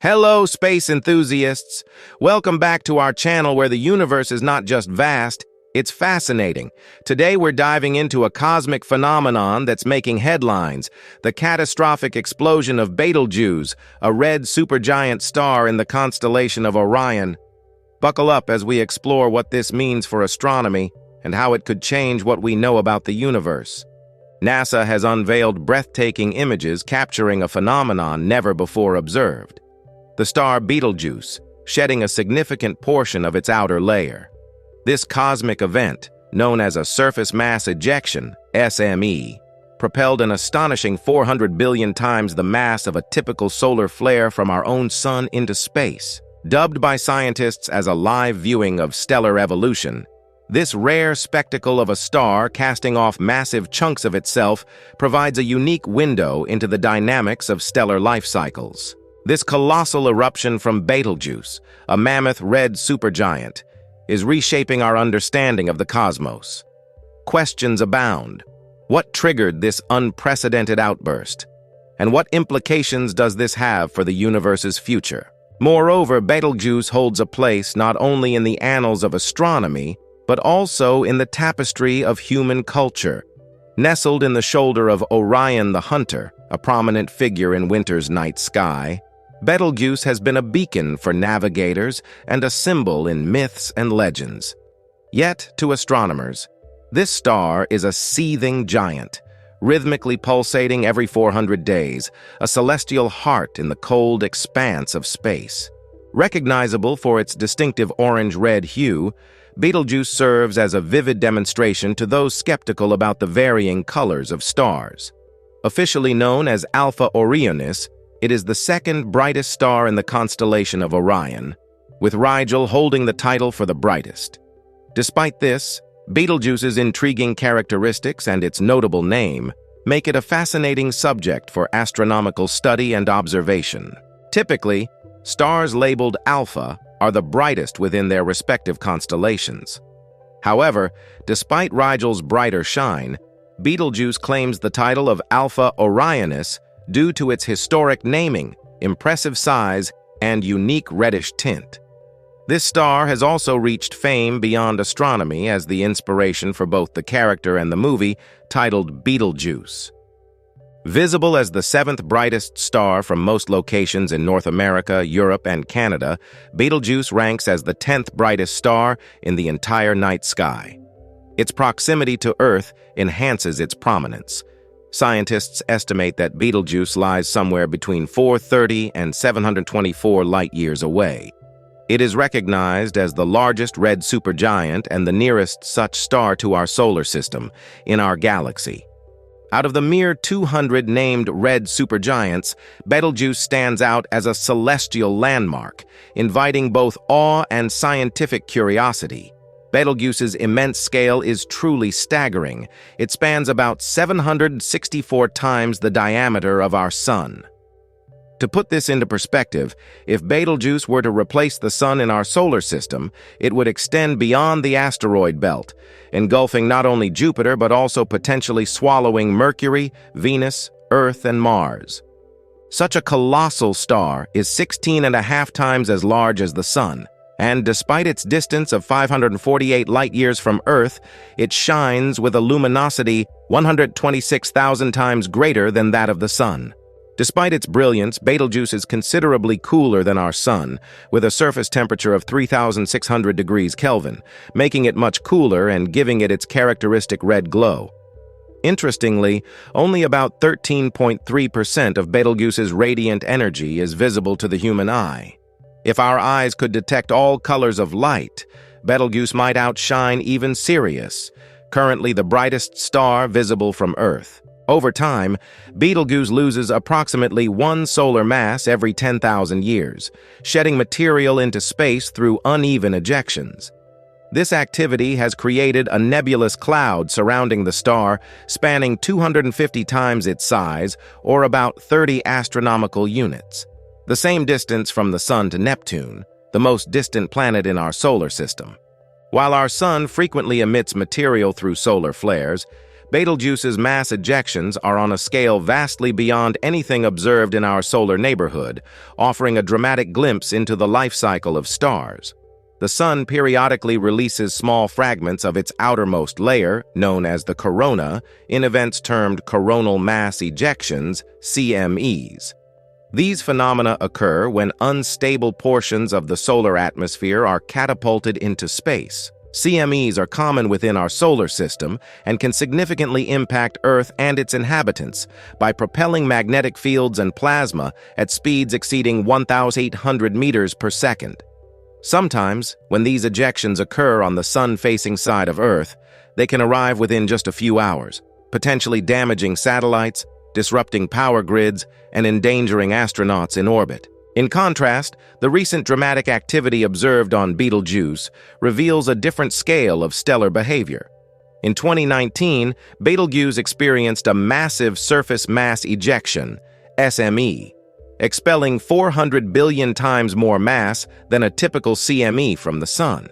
Hello, space enthusiasts! Welcome back to our channel where the universe is not just vast, it's fascinating. Today we're diving into a cosmic phenomenon that's making headlines, the catastrophic explosion of Betelgeuse, a red supergiant star in the constellation of Orion. Buckle up as we explore what this means for astronomy and how it could change what we know about the universe. NASA has unveiled breathtaking images capturing a phenomenon never before observed. The star Betelgeuse, shedding a significant portion of its outer layer. This cosmic event, known as a surface mass ejection, SME, propelled an astonishing 400 billion times the mass of a typical solar flare from our own sun into space. Dubbed by scientists as a live viewing of stellar evolution, this rare spectacle of a star casting off massive chunks of itself provides a unique window into the dynamics of stellar life cycles. This colossal eruption from Betelgeuse, a mammoth red supergiant, is reshaping our understanding of the cosmos. Questions abound. What triggered this unprecedented outburst? And what implications does this have for the universe's future? Moreover, Betelgeuse holds a place not only in the annals of astronomy, but also in the tapestry of human culture. Nestled in the shoulder of Orion the Hunter, a prominent figure in winter's night sky, Betelgeuse has been a beacon for navigators and a symbol in myths and legends. Yet, to astronomers, this star is a seething giant, rhythmically pulsating every 400 days, a celestial heart in the cold expanse of space. Recognizable for its distinctive orange-red hue, Betelgeuse serves as a vivid demonstration to those skeptical about the varying colors of stars. Officially known as Alpha Orionis, it is the second brightest star in the constellation of Orion, with Rigel holding the title for the brightest. Despite this, Betelgeuse's intriguing characteristics and its notable name make it a fascinating subject for astronomical study and observation. Typically, stars labeled Alpha are the brightest within their respective constellations. However, despite Rigel's brighter shine, Betelgeuse claims the title of Alpha Orionis due to its historic naming, impressive size, and unique reddish tint. This star has also reached fame beyond astronomy as the inspiration for both the character and the movie titled Betelgeuse. Visible as the seventh brightest star from most locations in North America, Europe, and Canada, Betelgeuse ranks as the 10th brightest star in the entire night sky. Its proximity to Earth enhances its prominence. Scientists estimate that Betelgeuse lies somewhere between 430 and 724 light-years away. It is recognized as the largest red supergiant and the nearest such star to our solar system, in our galaxy. Out of the mere 200 named red supergiants, Betelgeuse stands out as a celestial landmark, inviting both awe and scientific curiosity. Betelgeuse's immense scale is truly staggering. It spans about 764 times the diameter of our Sun. To put this into perspective, if Betelgeuse were to replace the Sun in our solar system, it would extend beyond the asteroid belt, engulfing not only Jupiter but also potentially swallowing Mercury, Venus, Earth, and Mars. Such a colossal star is 16.5 times as large as the Sun. And despite its distance of 548 light-years from Earth, it shines with a luminosity 126,000 times greater than that of the Sun. Despite its brilliance, Betelgeuse is considerably cooler than our Sun, with a surface temperature of 3,600 degrees Kelvin, making it much cooler and giving it its characteristic red glow. Interestingly, only about 13.3% of Betelgeuse's radiant energy is visible to the human eye. If our eyes could detect all colors of light, Betelgeuse might outshine even Sirius, currently the brightest star visible from Earth. Over time, Betelgeuse loses approximately 1 solar mass every 10,000 years, shedding material into space through uneven ejections. This activity has created a nebulous cloud surrounding the star, spanning 250 times its size, or about 30 astronomical units. The same distance from the Sun to Neptune, the most distant planet in our solar system. While our Sun frequently emits material through solar flares, Betelgeuse's mass ejections are on a scale vastly beyond anything observed in our solar neighborhood, offering a dramatic glimpse into the life cycle of stars. The Sun periodically releases small fragments of its outermost layer, known as the corona, in events termed coronal mass ejections, CMEs. These phenomena occur when unstable portions of the solar atmosphere are catapulted into space. CMEs are common within our solar system and can significantly impact Earth and its inhabitants by propelling magnetic fields and plasma at speeds exceeding 1,800 meters per second. Sometimes, when these ejections occur on the sun-facing side of Earth, they can arrive within just a few hours, potentially damaging satellites, disrupting power grids, and endangering astronauts in orbit. In contrast, the recent dramatic activity observed on Betelgeuse reveals a different scale of stellar behavior. In 2019, Betelgeuse experienced a massive surface mass ejection, SME, expelling 400 billion times more mass than a typical CME from the Sun.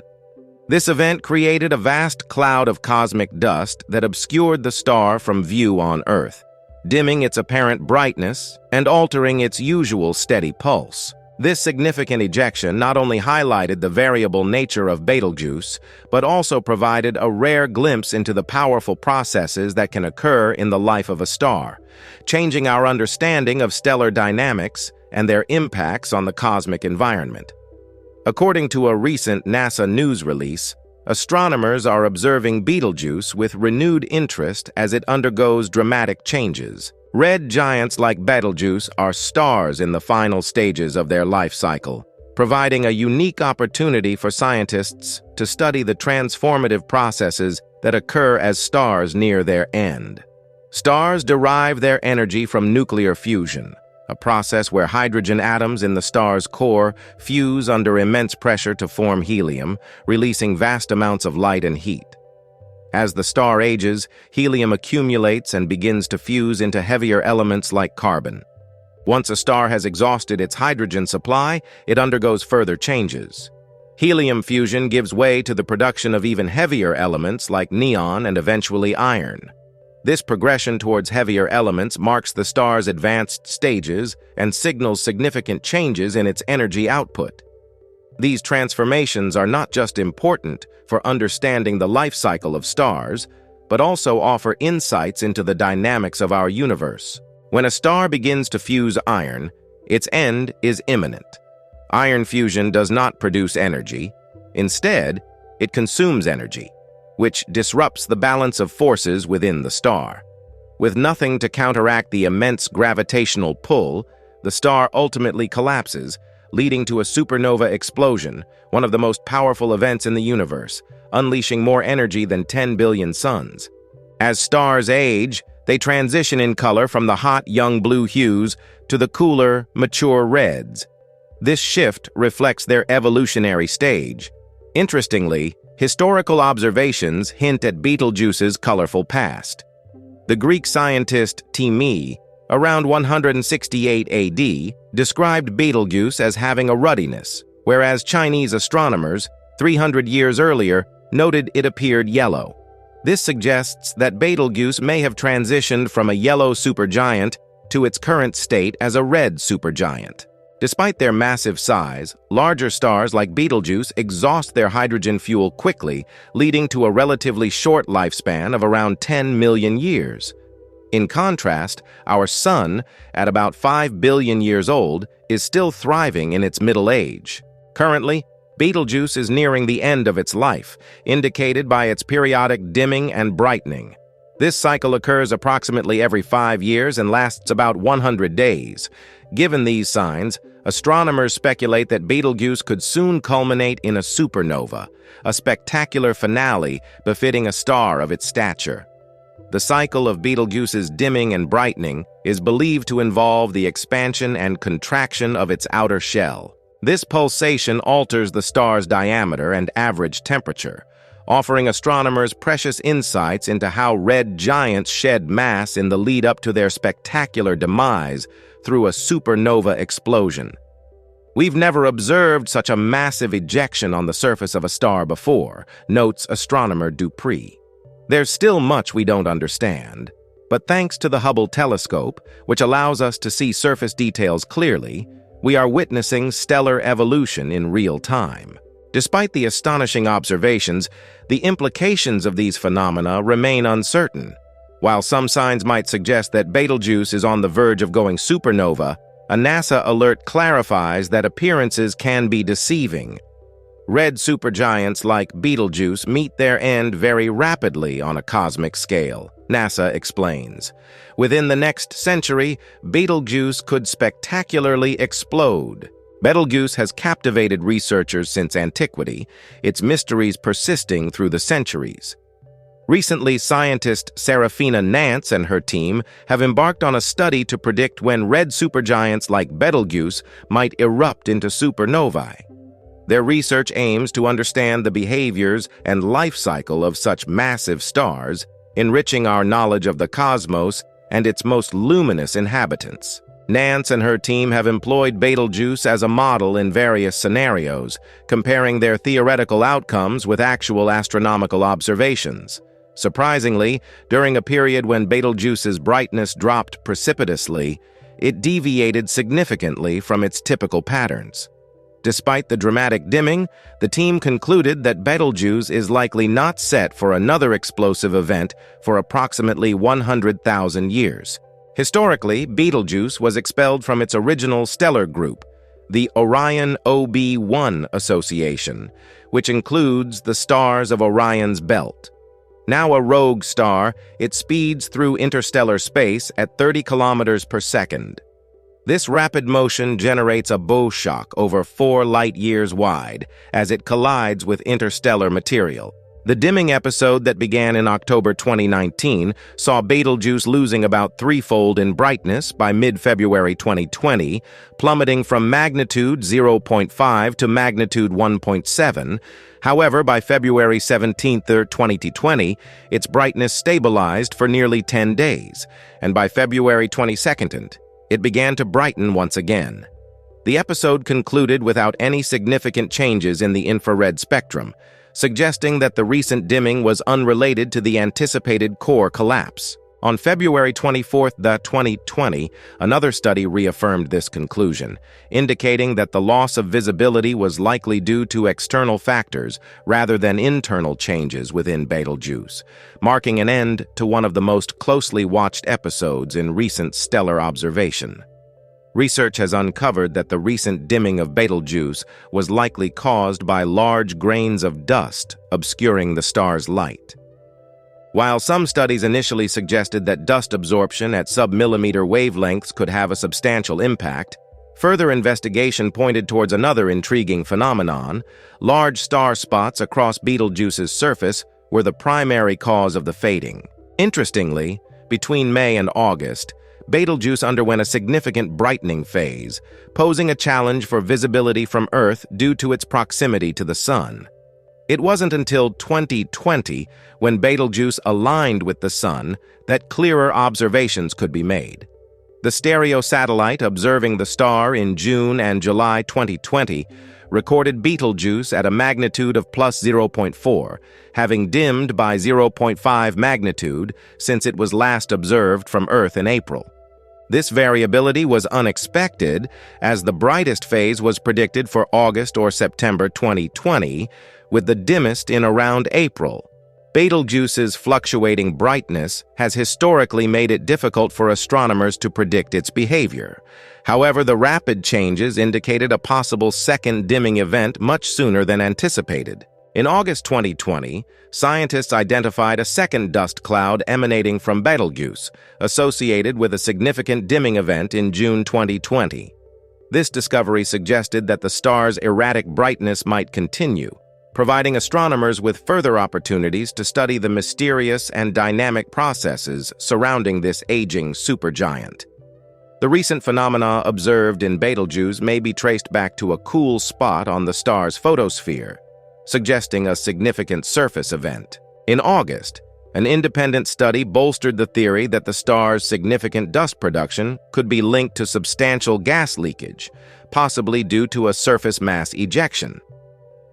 This event created a vast cloud of cosmic dust that obscured the star from view on Earth, dimming its apparent brightness and altering its usual steady pulse. This significant ejection not only highlighted the variable nature of Betelgeuse, but also provided a rare glimpse into the powerful processes that can occur in the life of a star, changing our understanding of stellar dynamics and their impacts on the cosmic environment. According to a recent NASA news release, astronomers are observing Betelgeuse with renewed interest as it undergoes dramatic changes. Red giants like Betelgeuse are stars in the final stages of their life cycle, providing a unique opportunity for scientists to study the transformative processes that occur as stars near their end. Stars derive their energy from nuclear fusion, a process where hydrogen atoms in the star's core fuse under immense pressure to form helium, releasing vast amounts of light and heat. As the star ages, helium accumulates and begins to fuse into heavier elements like carbon. Once a star has exhausted its hydrogen supply, it undergoes further changes. Helium fusion gives way to the production of even heavier elements like neon and eventually iron. This progression towards heavier elements marks the star's advanced stages and signals significant changes in its energy output. These transformations are not just important for understanding the life cycle of stars, but also offer insights into the dynamics of our universe. When a star begins to fuse iron, its end is imminent. Iron fusion does not produce energy. Instead, it consumes energy, which disrupts the balance of forces within the star. With nothing to counteract the immense gravitational pull, the star ultimately collapses, leading to a supernova explosion, one of the most powerful events in the universe, unleashing more energy than 10 billion suns. As stars age, they transition in color from the hot, young blue hues to the cooler, mature reds. This shift reflects their evolutionary stage. Interestingly, historical observations hint at Betelgeuse's colorful past. The Greek scientist Timee, around 168 AD, described Betelgeuse as having a ruddiness, whereas Chinese astronomers, 300 years earlier, noted it appeared yellow. This suggests that Betelgeuse may have transitioned from a yellow supergiant to its current state as a red supergiant. Despite their massive size, larger stars like Betelgeuse exhaust their hydrogen fuel quickly, leading to a relatively short lifespan of around 10 million years. In contrast, our Sun, at about 5 billion years old, is still thriving in its middle age. Currently, Betelgeuse is nearing the end of its life, indicated by its periodic dimming and brightening. This cycle occurs approximately every 5 years and lasts about 100 days. Given these signs, astronomers speculate that Betelgeuse could soon culminate in a supernova, a spectacular finale befitting a star of its stature. The cycle of Betelgeuse's dimming and brightening is believed to involve the expansion and contraction of its outer shell. This pulsation alters the star's diameter and average temperature, offering astronomers precious insights into how red giants shed mass in the lead-up to their spectacular demise through a supernova explosion. We've never observed such a massive ejection on the surface of a star before, notes astronomer Dupree. There's still much we don't understand, but thanks to the Hubble telescope, which allows us to see surface details clearly, we are witnessing stellar evolution in real time. Despite the astonishing observations, the implications of these phenomena remain uncertain. While some signs might suggest that Betelgeuse is on the verge of going supernova, a NASA alert clarifies that appearances can be deceiving. Red supergiants like Betelgeuse meet their end very rapidly on a cosmic scale, NASA explains. Within the next century, Betelgeuse could spectacularly explode. Betelgeuse has captivated researchers since antiquity, its mysteries persisting through the centuries. Recently, scientist Serafina Nance and her team have embarked on a study to predict when red supergiants like Betelgeuse might erupt into supernovae. Their research aims to understand the behaviors and life cycle of such massive stars, enriching our knowledge of the cosmos and its most luminous inhabitants. Nance and her team have employed Betelgeuse as a model in various scenarios, comparing their theoretical outcomes with actual astronomical observations. Surprisingly, during a period when Betelgeuse's brightness dropped precipitously, it deviated significantly from its typical patterns. Despite the dramatic dimming, the team concluded that Betelgeuse is likely not set for another explosive event for approximately 100,000 years. Historically, Betelgeuse was expelled from its original stellar group, the Orion OB1 Association, which includes the stars of Orion's belt. Now a rogue star, it speeds through interstellar space at 30 kilometers per second. This rapid motion generates a bow shock over 4 light-years wide as it collides with interstellar material. The dimming episode that began in October 2019 saw Betelgeuse losing about threefold in brightness by mid-February 2020, plummeting from magnitude 0.5 to magnitude 1.7. However, by February 17, 2020, its brightness stabilized for nearly 10 days, and by February 22nd, it began to brighten once again. The episode concluded without any significant changes in the infrared spectrum, suggesting that the recent dimming was unrelated to the anticipated core collapse. On February 24, 2020, another study reaffirmed this conclusion, indicating that the loss of visibility was likely due to external factors rather than internal changes within Betelgeuse, marking an end to one of the most closely watched episodes in recent stellar observation. Research has uncovered that the recent dimming of Betelgeuse was likely caused by large grains of dust obscuring the star's light. While some studies initially suggested that dust absorption at sub-millimeter wavelengths could have a substantial impact, further investigation pointed towards another intriguing phenomenon. Large star spots across Betelgeuse's surface were the primary cause of the fading. Interestingly, between May and August, Betelgeuse underwent a significant brightening phase, posing a challenge for visibility from Earth due to its proximity to the Sun. It wasn't until 2020, when Betelgeuse aligned with the Sun, that clearer observations could be made. The stereo satellite observing the star in June and July 2020 recorded Betelgeuse at a magnitude of plus 0.4, having dimmed by 0.5 magnitude since it was last observed from Earth in April. This variability was unexpected, as the brightest phase was predicted for August or September 2020, with the dimmest in around April. Betelgeuse's fluctuating brightness has historically made it difficult for astronomers to predict its behavior. However, the rapid changes indicated a possible second dimming event much sooner than anticipated. In August 2020, scientists identified a second dust cloud emanating from Betelgeuse, associated with a significant dimming event in June 2020. This discovery suggested that the star's erratic brightness might continue, providing astronomers with further opportunities to study the mysterious and dynamic processes surrounding this aging supergiant. The recent phenomena observed in Betelgeuse may be traced back to a cool spot on the star's photosphere, suggesting a significant surface event. In August, an independent study bolstered the theory that the star's significant dust production could be linked to substantial gas leakage, possibly due to a surface mass ejection.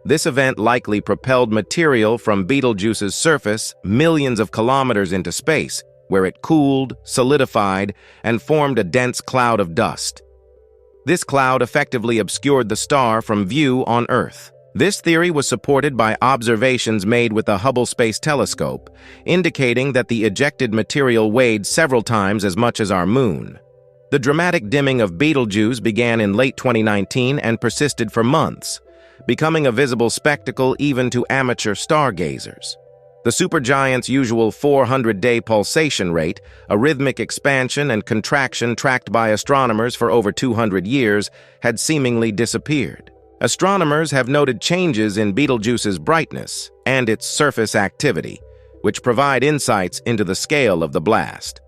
This event likely propelled material from Betelgeuse's surface millions of kilometers into space, where it cooled, solidified, and formed a dense cloud of dust. This cloud effectively obscured the star from view on Earth. This theory was supported by observations made with the Hubble Space Telescope, indicating that the ejected material weighed several times as much as our Moon. The dramatic dimming of Betelgeuse began in late 2019 and persisted for months, becoming a visible spectacle even to amateur stargazers. The supergiant's usual 400-day pulsation rate, a rhythmic expansion and contraction tracked by astronomers for over 200 years, had seemingly disappeared. Astronomers have noted changes in Betelgeuse's brightness and its surface activity, which provide insights into the scale of the blast.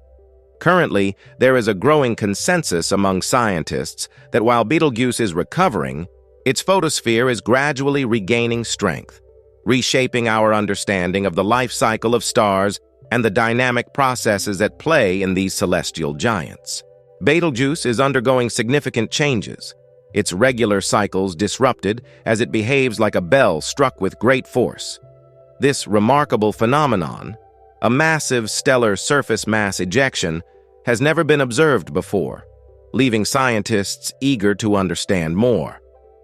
Currently, there is a growing consensus among scientists that while Betelgeuse is recovering, its photosphere is gradually regaining strength, reshaping our understanding of the life cycle of stars and the dynamic processes at play in these celestial giants. Betelgeuse is undergoing significant changes, its regular cycles disrupted as it behaves like a bell struck with great force. This remarkable phenomenon, a massive stellar surface mass ejection, has never been observed before, leaving scientists eager to understand more.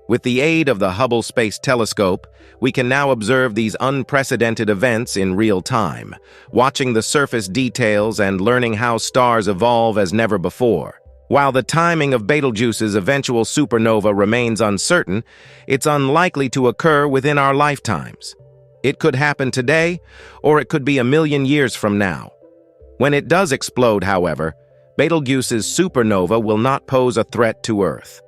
With the aid of the Hubble Space Telescope, we can now observe these unprecedented events in real time, watching the surface details and learning how stars evolve as never before. While the timing of Betelgeuse's eventual supernova remains uncertain, it's unlikely to occur within our lifetimes. It could happen today, or it could be a million years from now. When it does explode, however, Betelgeuse's supernova will not pose a threat to Earth.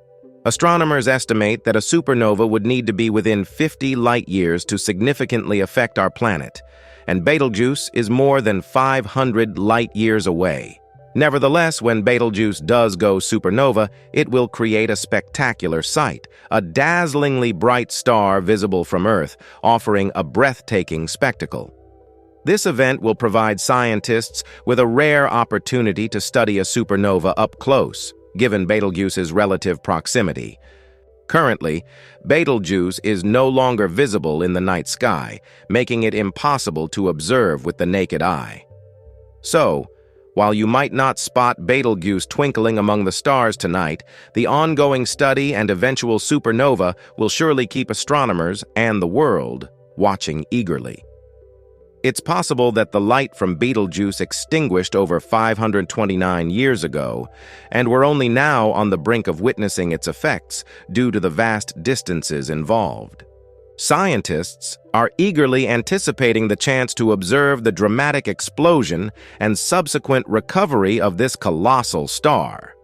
Astronomers estimate that a supernova would need to be within 50 light-years to significantly affect our planet, and Betelgeuse is more than 500 light-years away. Nevertheless, when Betelgeuse does go supernova, it will create a spectacular sight, a dazzlingly bright star visible from Earth, offering a breathtaking spectacle. This event will provide scientists with a rare opportunity to study a supernova up close, given Betelgeuse's relative proximity. Currently, Betelgeuse is no longer visible in the night sky, making it impossible to observe with the naked eye. So, while you might not spot Betelgeuse twinkling among the stars tonight, the ongoing study and eventual supernova will surely keep astronomers and the world watching eagerly. It's possible that the light from Betelgeuse extinguished over 529 years ago, and we're only now on the brink of witnessing its effects due to the vast distances involved. Scientists are eagerly anticipating the chance to observe the dramatic explosion and subsequent recovery of this colossal star.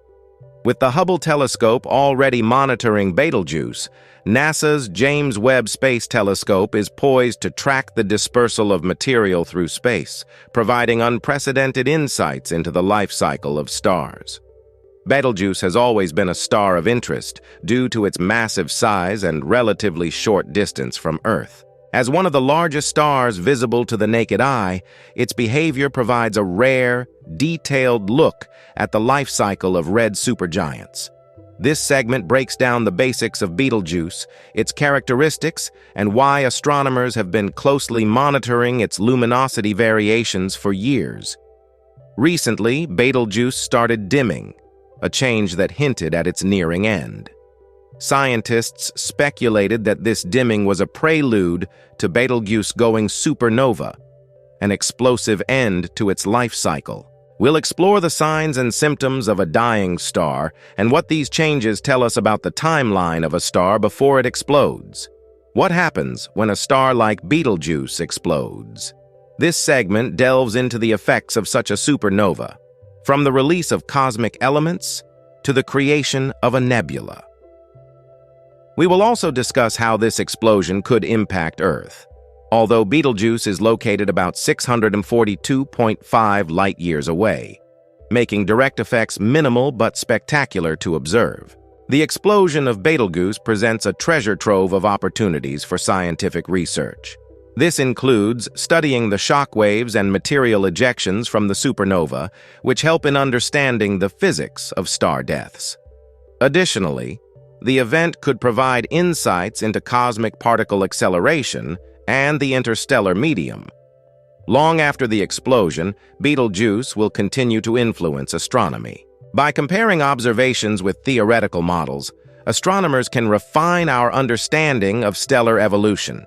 With the Hubble telescope already monitoring Betelgeuse, NASA's James Webb Space Telescope is poised to track the dispersal of material through space, providing unprecedented insights into the life cycle of stars. Betelgeuse has always been a star of interest due to its massive size and relatively short distance from Earth. As one of the largest stars visible to the naked eye, its behavior provides a rare, detailed look at the life cycle of red supergiants. This segment breaks down the basics of Betelgeuse, its characteristics, and why astronomers have been closely monitoring its luminosity variations for years. Recently, Betelgeuse started dimming, a change that hinted at its nearing end. Scientists speculated that this dimming was a prelude to Betelgeuse going supernova, an explosive end to its life cycle. We'll explore the signs and symptoms of a dying star and what these changes tell us about the timeline of a star before it explodes. What happens when a star like Betelgeuse explodes? This segment delves into the effects of such a supernova, from the release of cosmic elements to the creation of a nebula. We will also discuss how this explosion could impact Earth. Although Betelgeuse is located about 642.5 light-years away, making direct effects minimal but spectacular to observe. The explosion of Betelgeuse presents a treasure trove of opportunities for scientific research. This includes studying the shock waves and material ejections from the supernova, which help in understanding the physics of star deaths. Additionally, The event could provide insights into cosmic particle acceleration and the interstellar medium. Long after the explosion, Betelgeuse will continue to influence astronomy. By comparing observations with theoretical models, astronomers can refine our understanding of stellar evolution.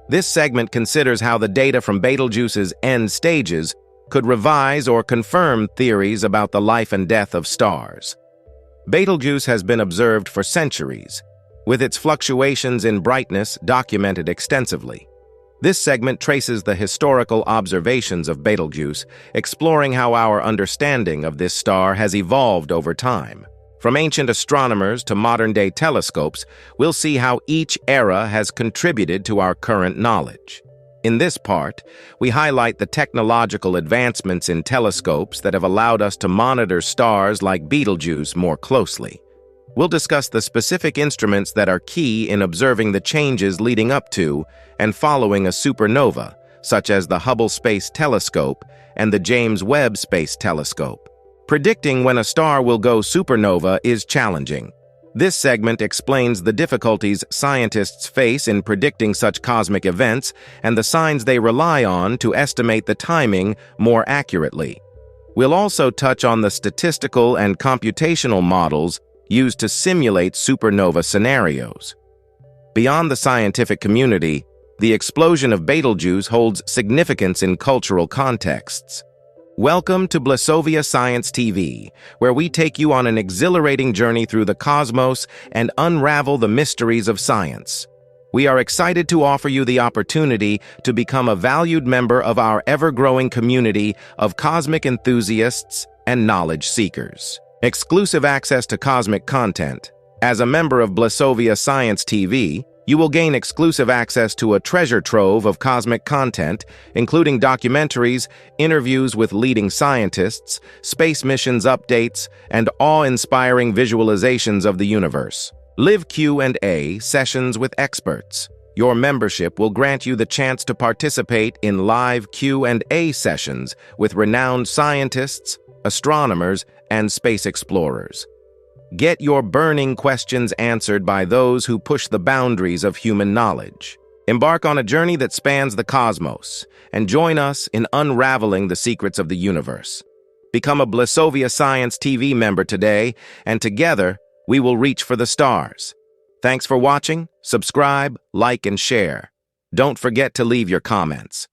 This segment considers how the data from Betelgeuse's end stages could revise or confirm theories about the life and death of stars. Betelgeuse has been observed for centuries, with its fluctuations in brightness documented extensively. This segment traces the historical observations of Betelgeuse, exploring how our understanding of this star has evolved over time. From ancient astronomers to modern-day telescopes, we'll see how each era has contributed to our current knowledge. In this part, we highlight the technological advancements in telescopes that have allowed us to monitor stars like Betelgeuse more closely. We'll discuss the specific instruments that are key in observing the changes leading up to and following a supernova, such as the Hubble Space Telescope and the James Webb Space Telescope. Predicting when a star will go supernova is challenging. This segment explains the difficulties scientists face in predicting such cosmic events and the signs they rely on to estimate the timing more accurately. We'll also touch on the statistical and computational models used to simulate supernova scenarios. Beyond the scientific community, the explosion of Betelgeuse holds significance in cultural contexts. Welcome to Blasovia Science TV, where we take you on an exhilarating journey through the cosmos and unravel the mysteries of science. We are excited to offer you the opportunity to become a valued member of our ever-growing community of cosmic enthusiasts and knowledge seekers. Exclusive access to cosmic content. As a member of Blasovia Science TV, you will gain exclusive access to a treasure trove of cosmic content, including documentaries, interviews with leading scientists, space missions updates, and awe-inspiring visualizations of the universe. Live Q&A sessions with experts. Your membership will grant you the chance to participate in live Q&A sessions with renowned scientists, astronomers, and space explorers. Get your burning questions answered by those who push the boundaries of human knowledge. Embark on a journey that spans the cosmos, and join us in unraveling the secrets of the universe. Become a Blasovia Science TV member today, and together, we will reach for the stars. Thanks for watching. Subscribe, like, and share. Don't forget to leave your comments.